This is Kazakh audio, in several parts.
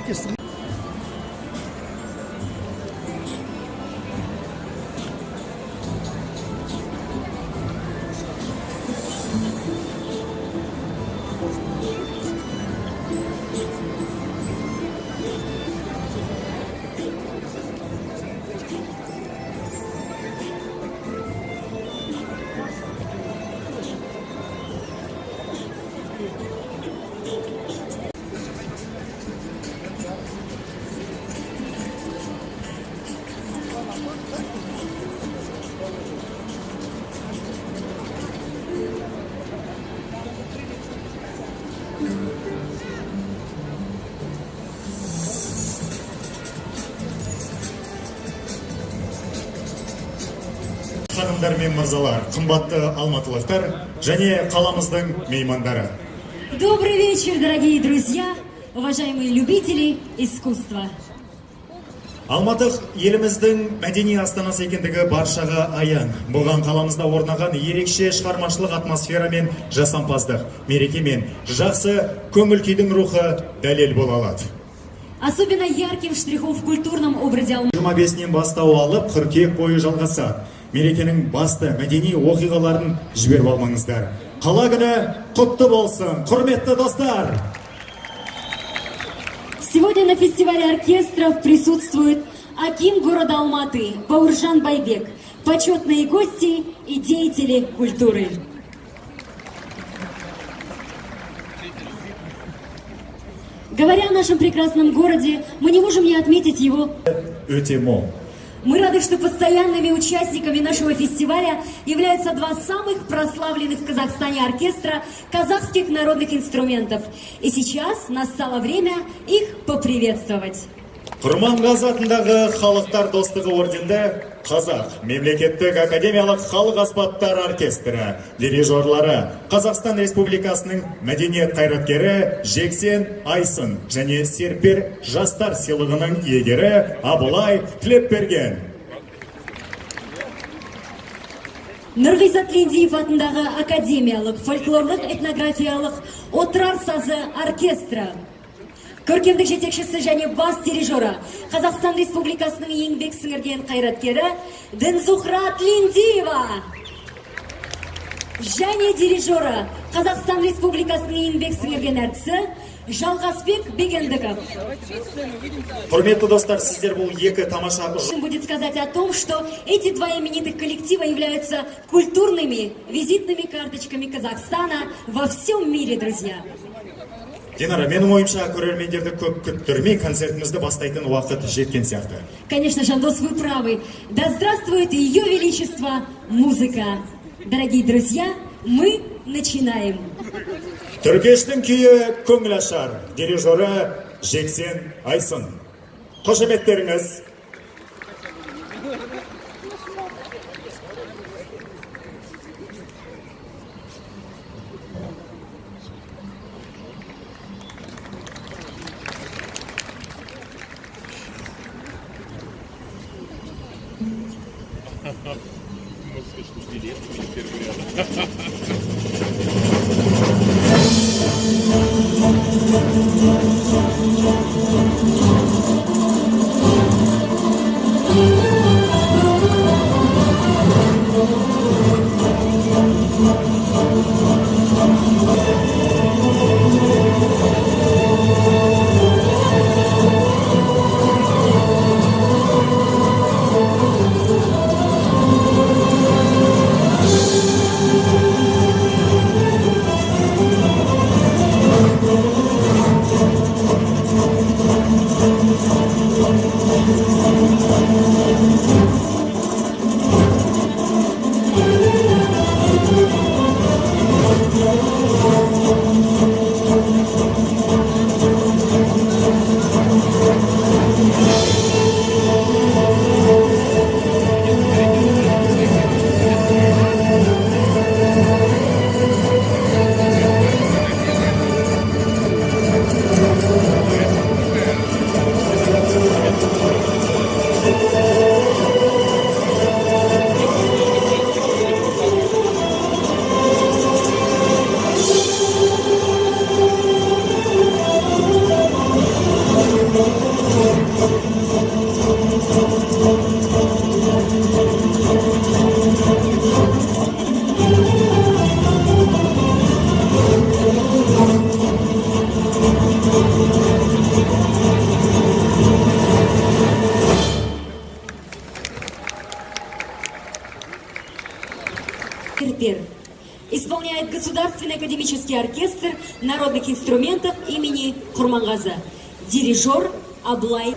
оркестрі. Ханымдар мен мырзалар, қымбатты алматылықтар және қаламыздың меймандары. Добрый вечер, дорогие друзья, уважаемые любители искусства. Алматы еліміздің мәдени астанасы екендігі баршаға аян. Бұған қаламызда орнаған ерекше шығармашылық атмосфера мен жасампаздық, мереке мен жақсы көңіл күйдің рухы дәлел бола алады. Особенно ярким штрихом в культурном образе Алматы. 25-нен бастау алып, қыркүйек бойы жалғасады. Мерекенің басты мәдени оқиғаларын жіберіп алмаңыздар. Қала күні құтты болсын, құрметті достар! Сегодня на фестивале оркестров присутствует аким города Алматы Бауржан Байбек, почетные гости и деятели культуры. Говоря о нашем прекрасном городе, мы не можем не отметить его. Мы рады, что постоянными участниками нашего фестиваля являются два самых прославленных в Казахстане оркестра казахских народных инструментов. И сейчас настало время их поприветствовать. Құрманғазы атындағы халықтар достығы орденді Қазақ мемлекеттік академиялық халық аспаптар оркестрі дирижерлары Қазақстан Республикасының мәдениет қайраткері Жексен Айсын және Серпер жастар сыйлығының иегері Абылай Тілепберген. Нұрғизат Лендиев атындағы академиялық фольклорлық этнографиялық отырар сазы оркестрі. Көркемдік жетекшісі және бас дирижері Қазақстан Республикасының еңбек сіңірген қайраткері Дінзухрат Лендиева. Және дирижері Қазақстан Республикасының еңбек сіңірген әртісі Жалғасбек Бегендіков. Құрметті достар, сіздер бұл екі тамаша Будет сказать о том, что эти два именитых коллектива являются культурными визитными карточками Казахстана во всем мире, друзья. Динара, менің ойымша көрермендерді көп күттірмей концертімізді бастайтын уақыт жеткен сияқты. Конечно, Жандос, вы правы. Да здравствует Ее Величество музыка. Дорогие друзья, мы начинаем. Түркештің күйі көңіл ашар, дирижері Жексен Айсын. Қошеметтеріңіз. Терпер. Исполняет Государственный академический оркестр народных инструментов имени Курмангазы. Дирижер Аблай.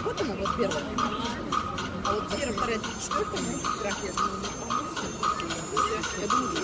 Вот она, вот первая. А вот первая, вторая, третья, четвертая, ну, страх, я думаю, не получится. Я думаю,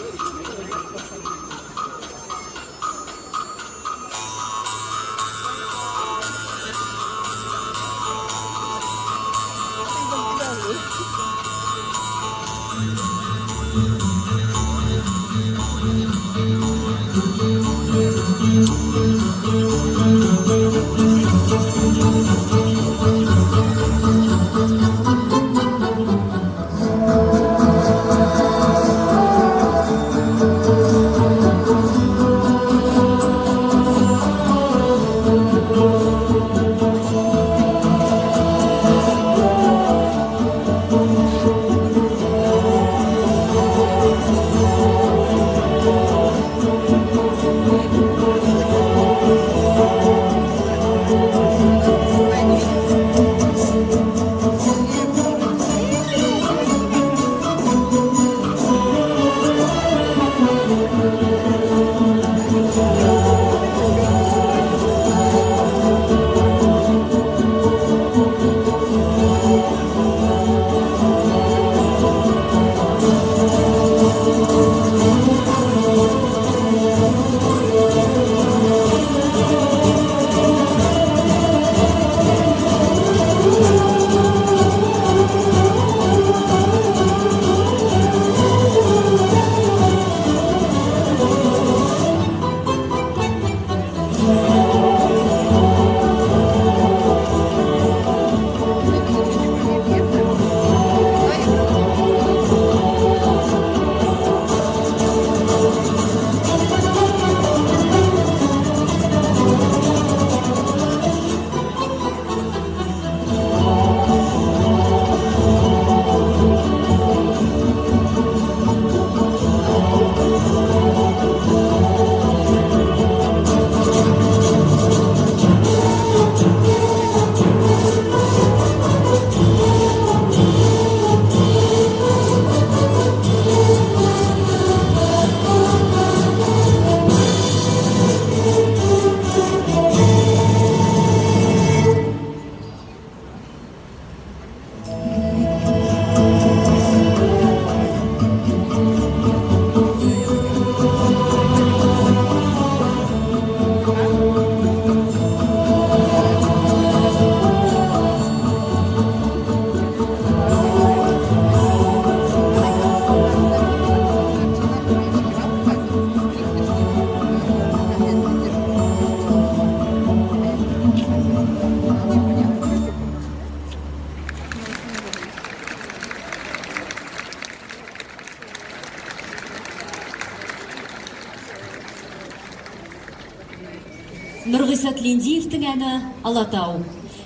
Нұрғисат Лендиевтің әні «Алатау».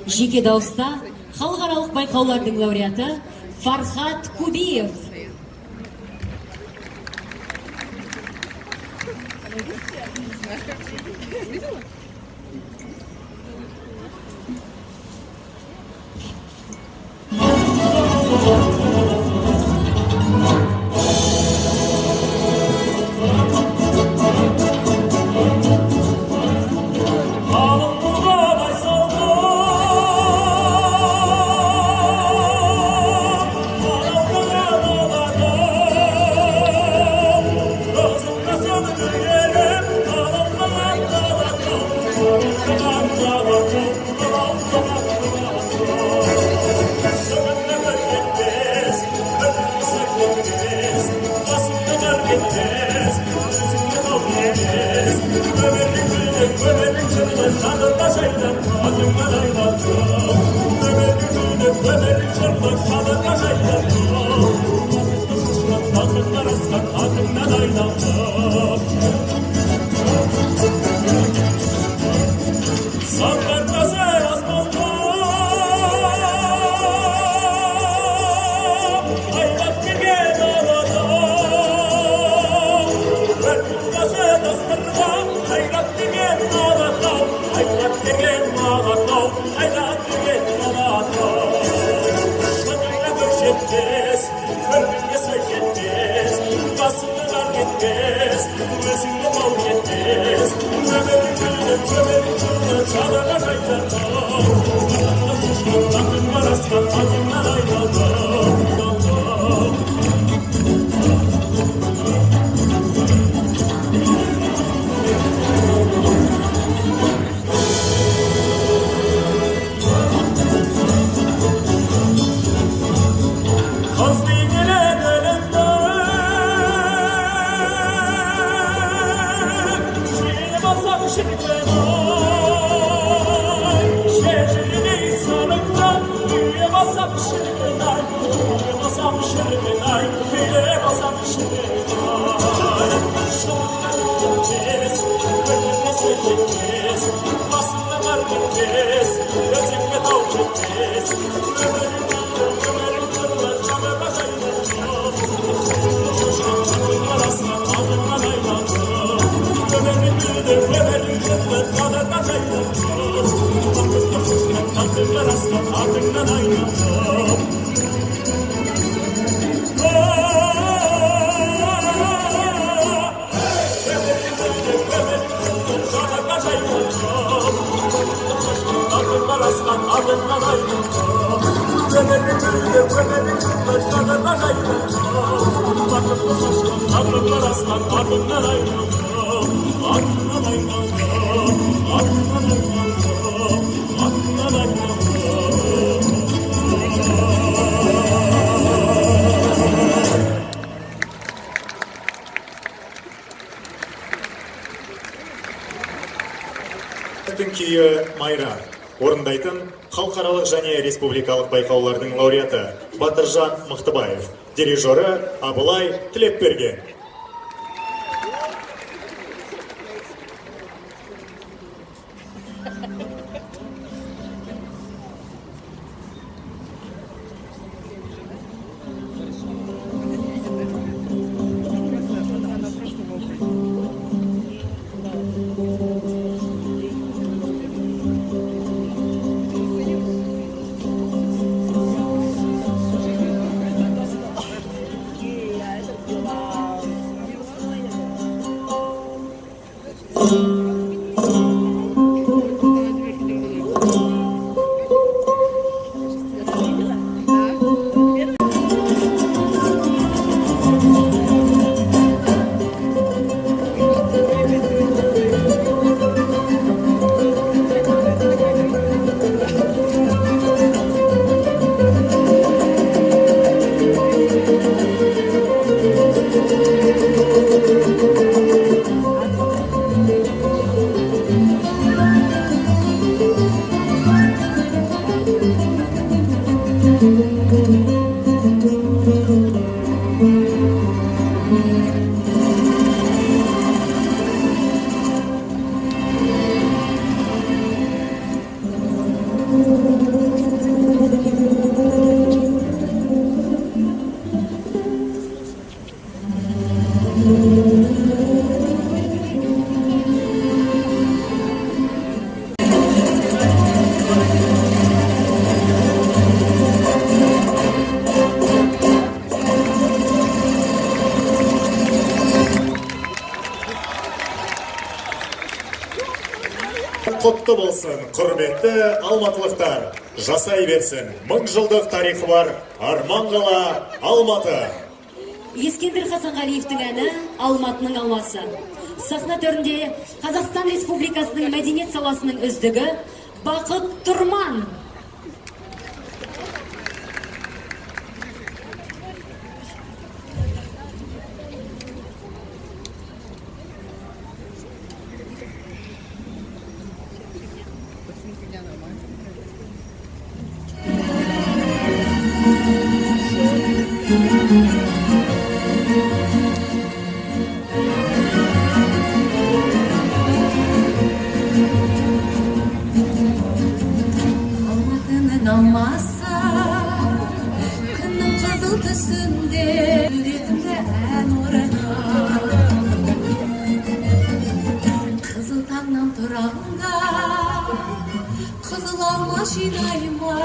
Жеке дауыста халықаралық байқаулардың лауреаты Фархат Кубиев. Видела? Күйі Майра. Орындайтын халықаралық және республикалық байқаулардың лауреаты Батыржан Мықтыбаев. Дирижері Абылай Тілепберген. құтты болсын, құрметті алматылықтар. Жасай берсін, 1000 жылдық тарихы бар Арман қала Алматы. Ескендір Хасанғалиевтің әні «Алматының алмасы». Сахна төрінде Қазақстан Республикасының мәдениет саласының үздігі Бақыт Тұрман. Алматының алмасы, күннің қызыл түсінде, жүрегімде ән орана. Қызыл таңнан тұрағында, қызыл алма жинайма.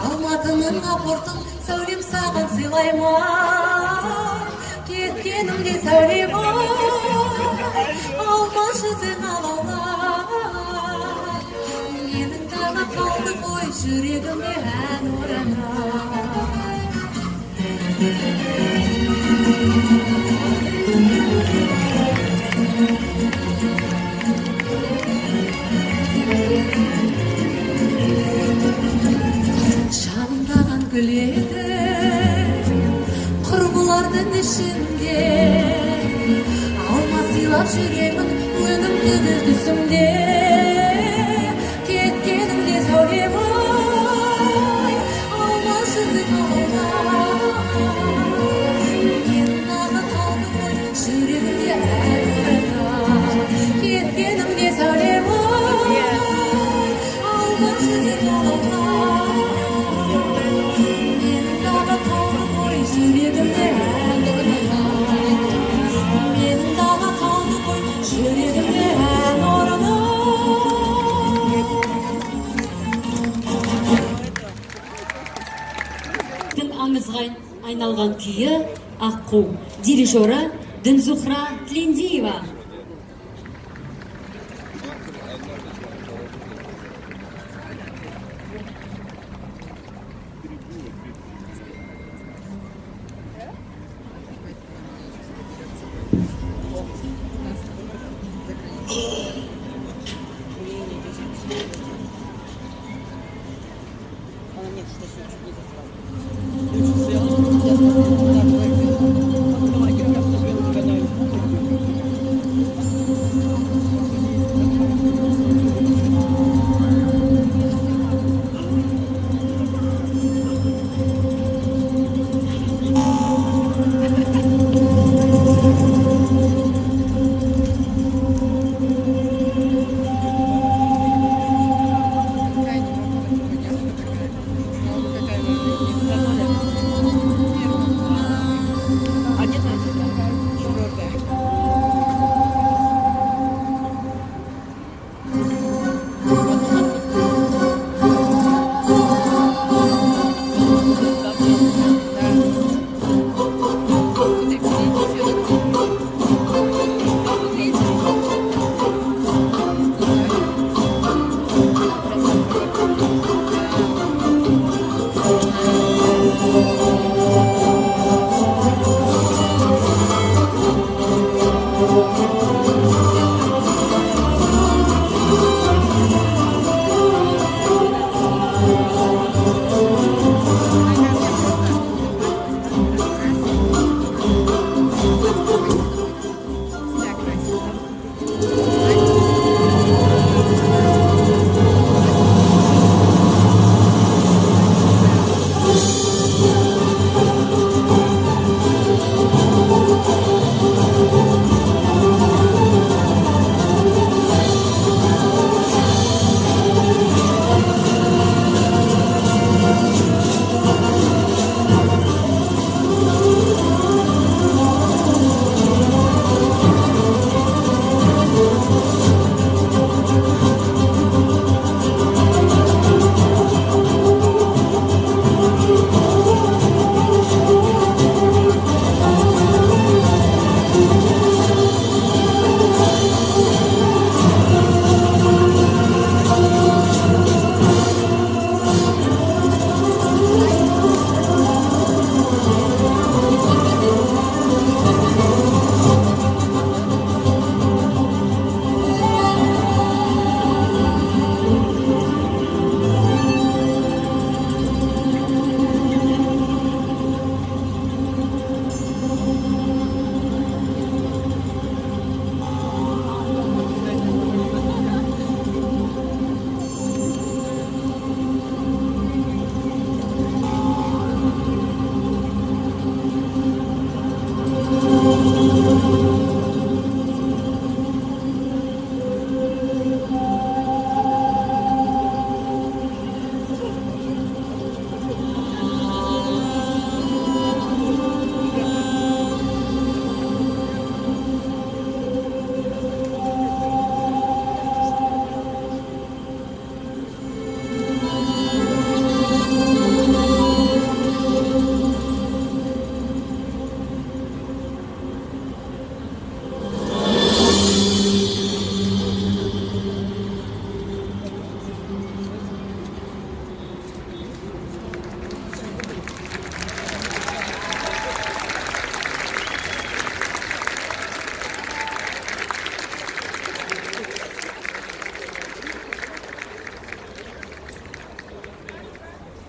Алматының апортын сәулем саған сыйлайма. Кеткенімде сәулем алма жүзін алауға. Менің тағы қалды қой жүрегіме ән орана. Шағындаған гүл еді құрбылардың ішінде, алма сыйлап жүремін өнім түгіл түсімде. Кеткенімде сәулем ай, алма жүзік алауға. Менің дағы қалды ғой жүрегімде ән орана. Кеткенімде сәулем ай, алма жүзік алауға. Менің дағы қалды ғой жүрегімде ән орана. Менің дағы қалды ғой жүрегімде ән орана. Аңызға айналған күйі Аққу. Дирижері Дінзухра Тлендиева. Она нет, что чуть не засрала.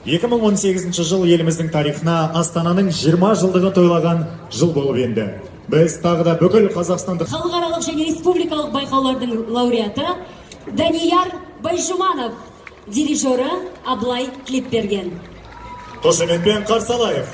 2018 жыл еліміздің тарихына Астананың 20 жылдығы тойлаған жыл болып енді. Біз тағы да бүкіл Қазақстандық халықаралық және республикалық байқаулардың лауреаты Данияр Байжуманов, дирижері Аблай Клепберген. қошеметпен қарсы алайық.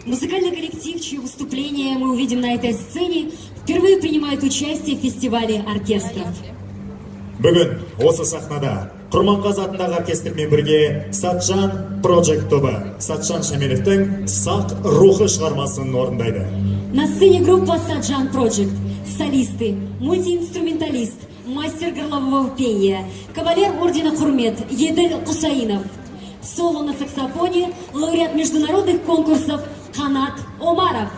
Музыкальный коллектив, чьи выступления мы увидим на этой сцене, впервые принимает участие в фестивале оркестров. Бүгін осы сахнада Құрманғазы атындағы оркестрмен бірге Сатжан Project тобы Сатжан Шамилевтің «Сақ рухы» шығармасын орындайды. На сцене группа Саджан Project, солисты, мультиинструменталист, мастер горлового пения, кавалер ордена Хурмет Еділь Құсайынов. Соло на саксофоне, лауреат международных конкурсов Канат Омаров.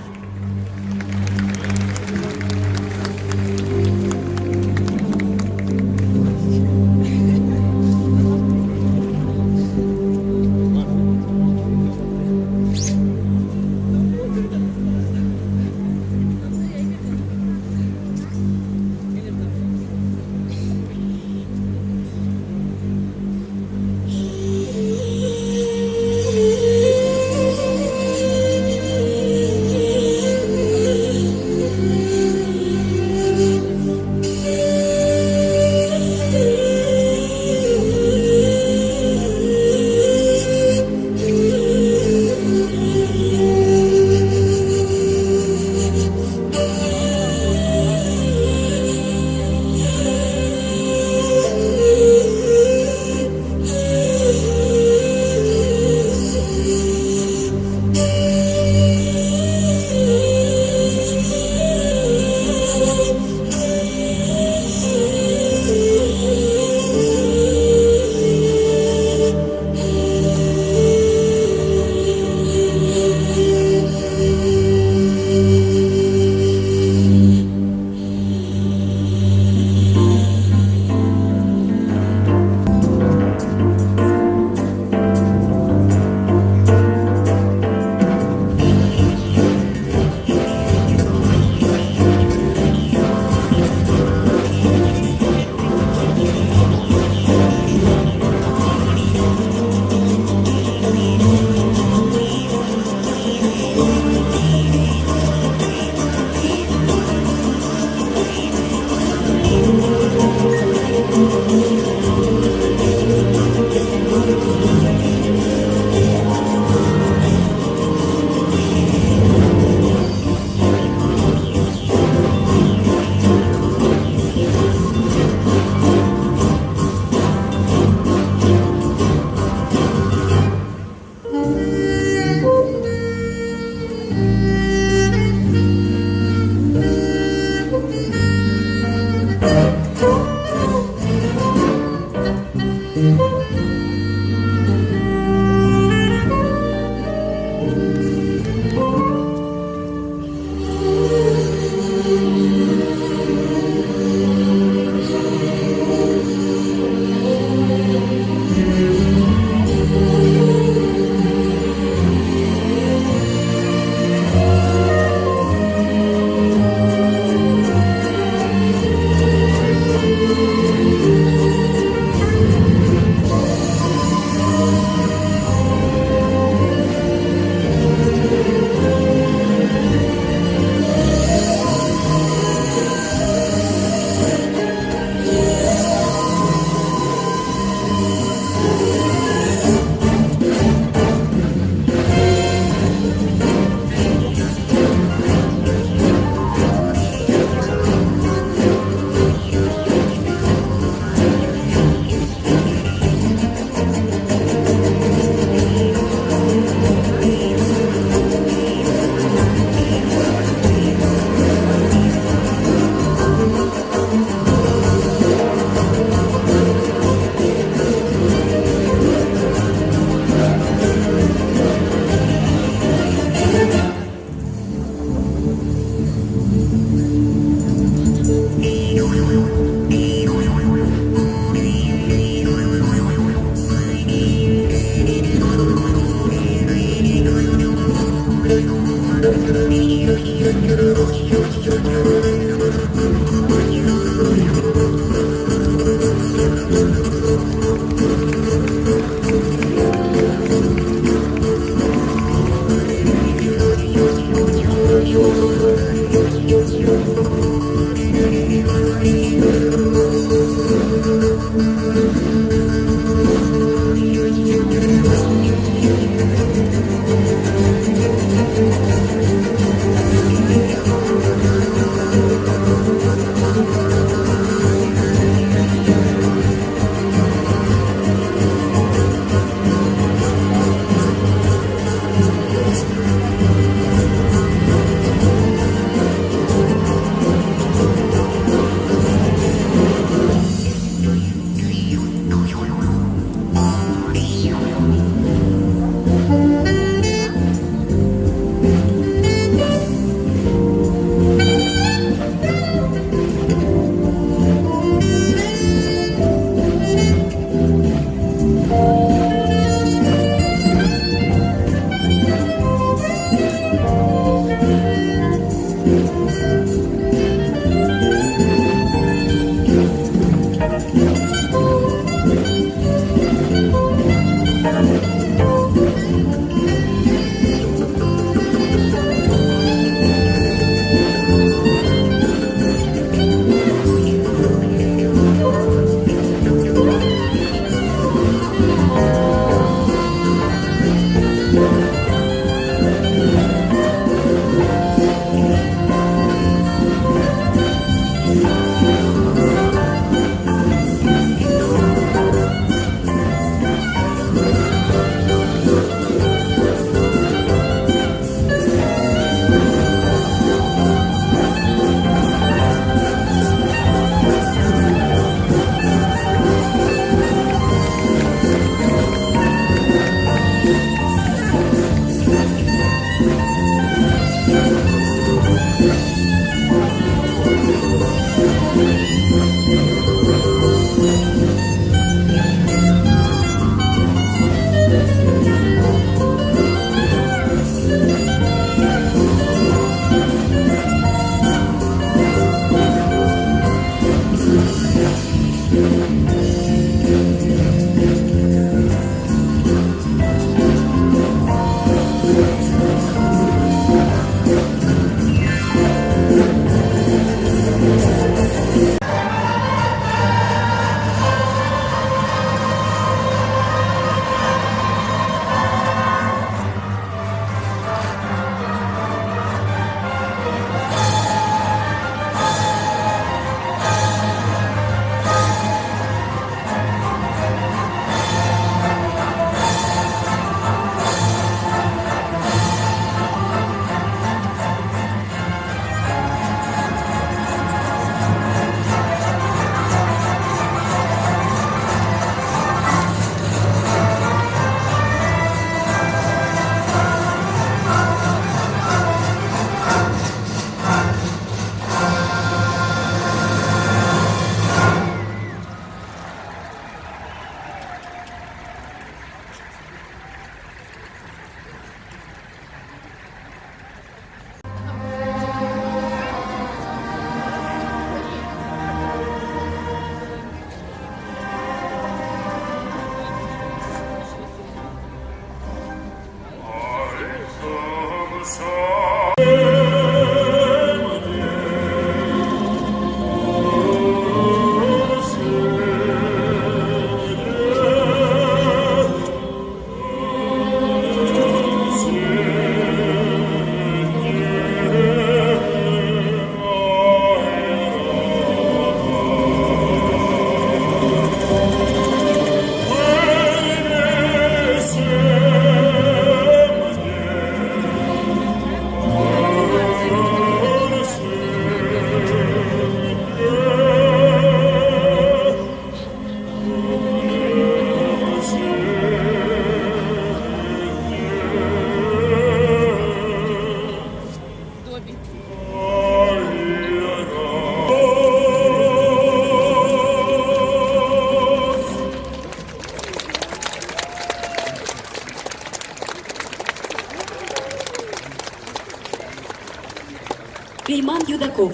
Чудаков.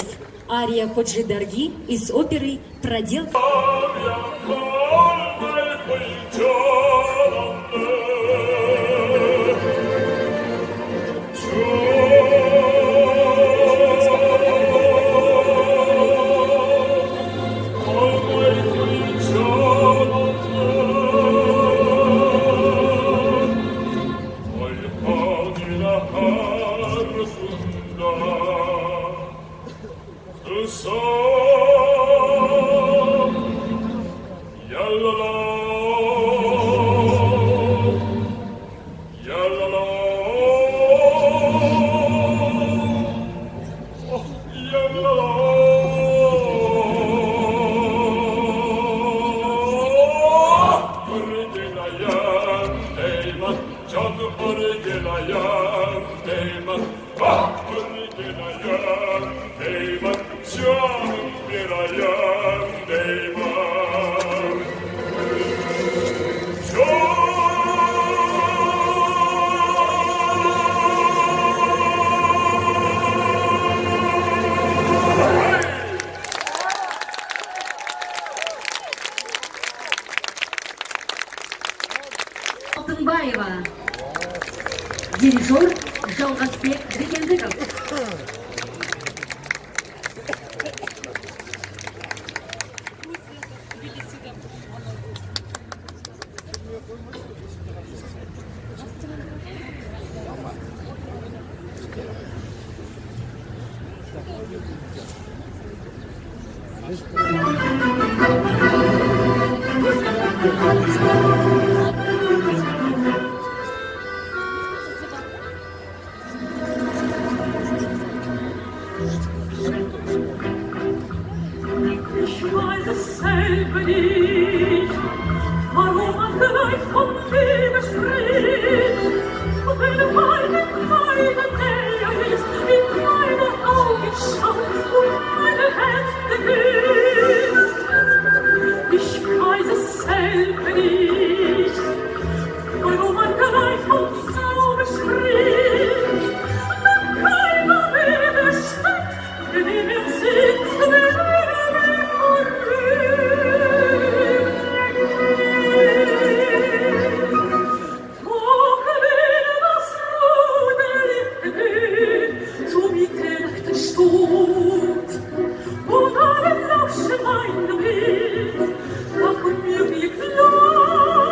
Ария Ходжи Дарги из оперы «Проделки». Алтынбаева. Дирижер Жалғасбек Бекендіков. Ich weiß es selber nicht, warum man gleich von Liebe spricht. Und wenn meine Nähe ist, in meine Augen schaut und meine Hände küsst. Ich weiß es selber nicht, warum man gleich von Zauber spricht. Denn keiner widersteht, wenn in mir sitzt, und alle lauschen meinem Lied, machen mir wie klar.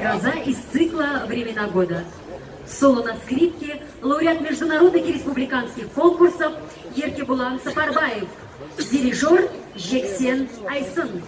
«Гроза» из цикла «Времена года». Соло на скрипке, лауреат международных и республиканских конкурсов Еркебулан Сапарбаев, дирижер Жексен Айсын.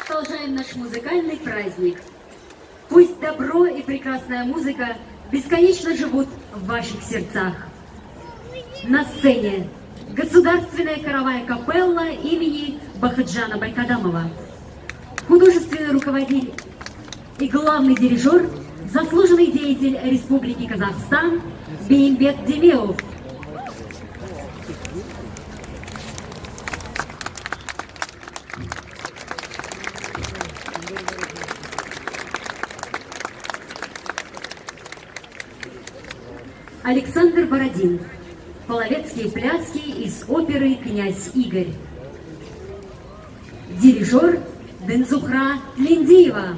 Продолжаем наш музыкальный праздник. Пусть добро и прекрасная музыка бесконечно живут в ваших сердцах. На сцене Государственная хоровая капелла имени Бахаджана Байкадамова. Художественный руководитель и главный дирижер, заслуженный деятель Республики Казахстан Беймбет Демеов. Александр Бородин. Половецкие пляски из оперы «Князь Игорь». Дирижер Дензухра Линдиева.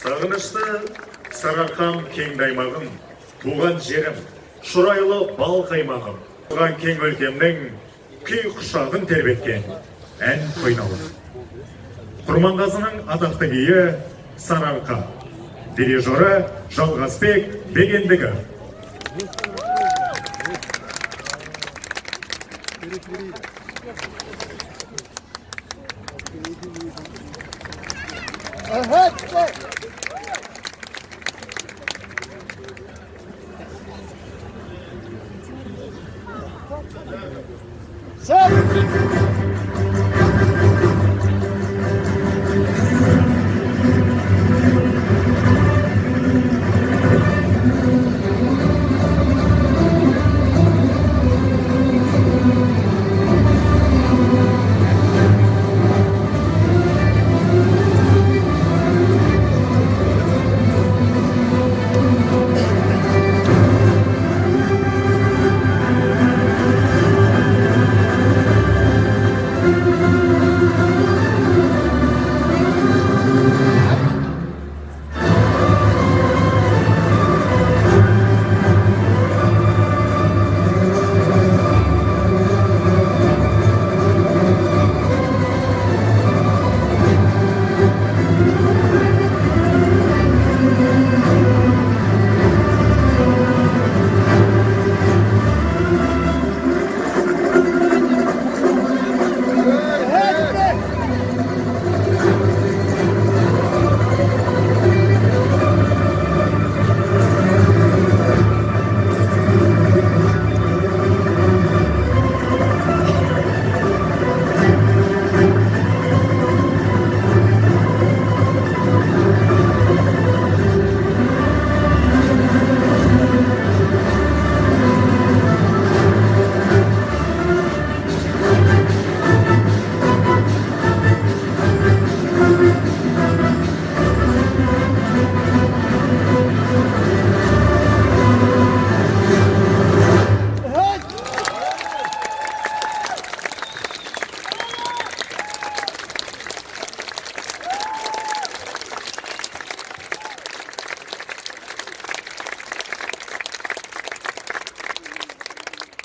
Сағынышты Сарыарқам кең даймағым, туған жерім, шұрайлы бал қаймағым, туған кең өлкемнің күй құшағын тербеткен ән қойнауы. Құрманғазының атақты биі Сарыарқа, дирижері Жалғасбек Бегендігі.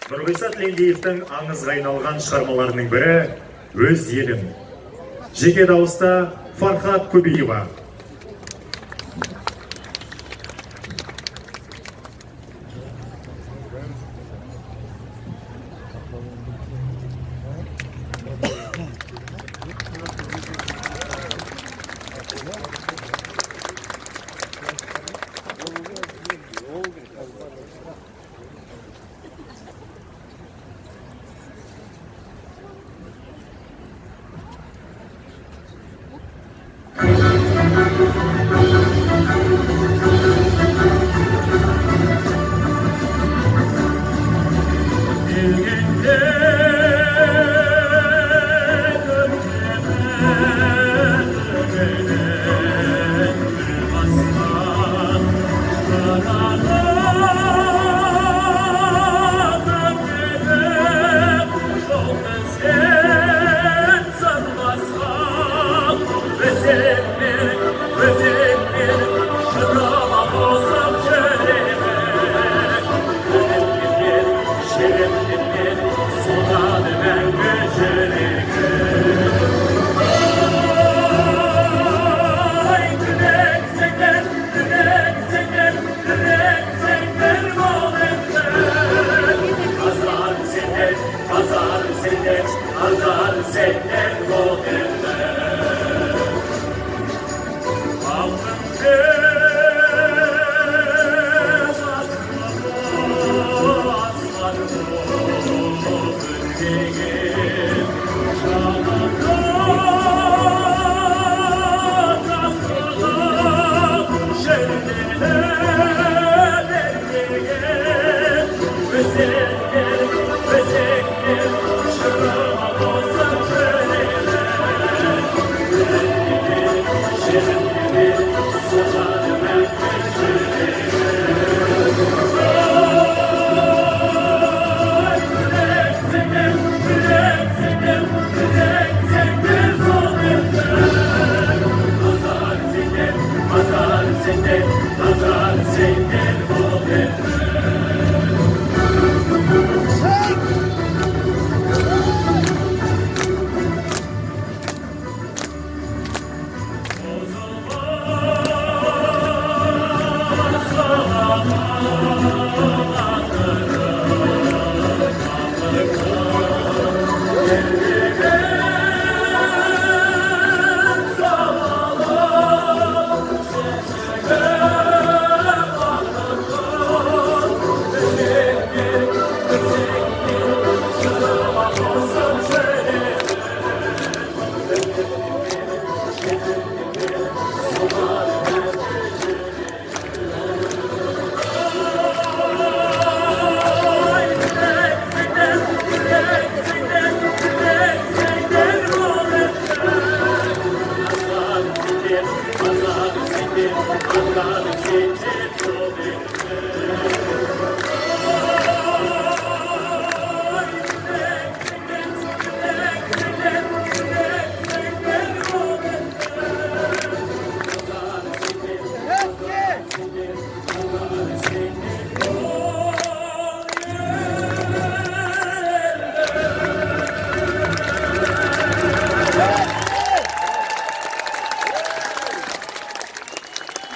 Нұрғиса Тілендиевтің аңызға айналған шығармаларының бірі «Өз елім». Жеке дауыста Фархат Көбеева.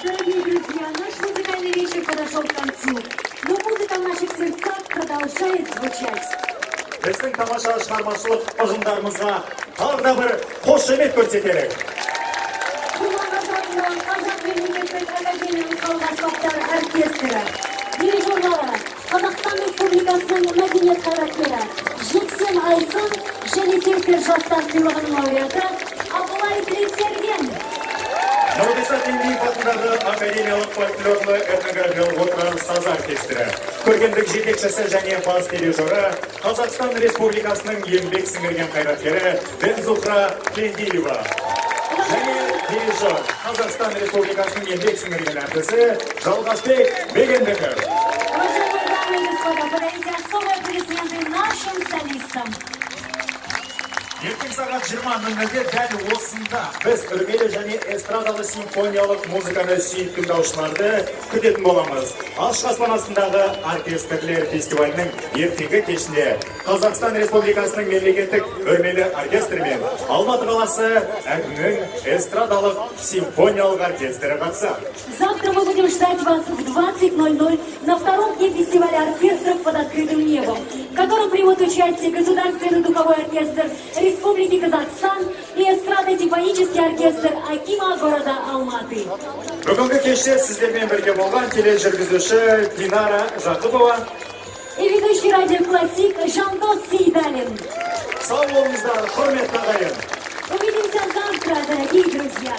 Дорогие друзья, наш музыкальный вечер подошел к концу, но музыка в наших сердцах продолжает звучать. Біздің тамаша шығармашылық ұжымдарымызға тағы да бір қошемет көрсетелік. Құрманғазы Қазақ мемлекеттік академиялық халық аспаптар оркестрі, дирижерлары, Қазақстан Республикасының мәдениет қайраткері Жексен Айсын және Серпер жастар сыйлығының лауреаты Абылай Тілекберген. Нұрбиса Теңдиев атындағы академиялық фольклорлы этнографиялық отырар саз оркестрі, көркемдік жетекшісі және бас дирижері Қазақстан Республикасының еңбек сіңірген қайраткері Бензухра Кендиева. Және дирижер Қазақстан Республикасының еңбек сіңірген әртісі Жалғасбек Бегендіков. Уважаемые дамы и господа, подайте особые аплодисменты нашим солистам. Ертең сағат 20:00-де дәл осында біз үрмелі және эстрадалы симфониялық музыканы сүйіп тыңдаушыларды күтетін боламыз. Ашық аспан астындағы оркестрлер фестивалінің ертеңгі кешіне Қазақстан Республикасының мемлекеттік үрмелі оркестрі мен Алматы қаласы әкімінің эстрадалық симфониялық оркестрі қатысады. Завтра мы будем ждать вас в 20:00 на втором дне фестиваля оркестров под открытым небом, в котором примут участие Государственный духовой оркестр Республики Казахстан и эстрадно-симфонический оркестр Акима города Алматы. Бүгінгі кеште сіздермен бірге болған тележүргізуші Динара Жақыпова И ведущий радиоклассик Жандос Сейдалин. Сау болыңыздар, құрметті ағайын. Увидимся завтра, дорогие друзья.